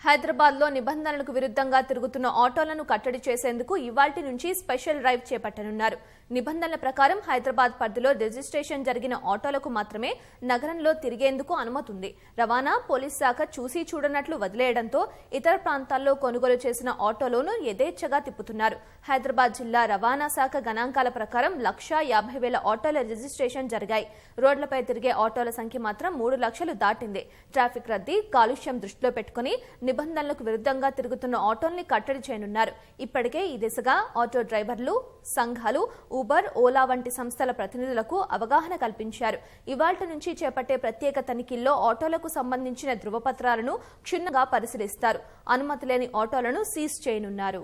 హైదరాబాద్ లో నిబంధనలకు విరుద్ధంగా తిరుగుతున్న ఆటోలను కట్టడి చేసేందుకు ఇవాల్టి నుంచి స్పెషల్ డ్రైవ్ చేపట్టనున్నారు. నిబంధనల ప్రకారం హైదరాబాద్ పరిధిలో రిజిస్ట్రేషన్ జరిగిన ఆటోలకు మాత్రమే నగరంలో తిరిగేందుకు అనుమతి ఉంది. రవాణా పోలీస్ శాఖ చూసి చూడనట్లు వదిలేయడంతో ఇతర ప్రాంతాల్లో కొనుగోలు చేసిన ఆటోలను యథేచ్ఛగా తిప్పుతున్నారు. హైదరాబాద్ జిల్లా రవాణా శాఖ గణాంకాల ప్రకారం 1,50,000 ఆటోల రిజిస్ట్రేషన్ జరిగాయి. రోడ్లపై తిరిగే ఆటోల సంఖ్య మాత్రం 3 లక్షలు దాటింది. ట్రాఫిక్ రద్దీ, కాలుష్యం దృష్టిలో పెట్టుకుని నిబంధనలకు విరుద్ధంగా తిరుగుతున్న ఆటోల్ని కట్టడి చేయనున్నారు. ఇప్పటికే ఈ దిశగా ఆటో డ్రైవర్లు, సంఘాలు, ఊబర్, ఓలా వంటి సంస్థల ప్రతినిధులకు అవగాహన కల్పించారు. ఇవాల్టి నుంచి చేపట్టే ప్రత్యేక తనిఖీల్లో ఆటోలకు సంబంధించిన ధృవపత్రాలను క్షుణ్ణంగా పరిశీలిస్తారు. అనుమతి లేని ఆటోలను సీజ్ చేయనున్నారు.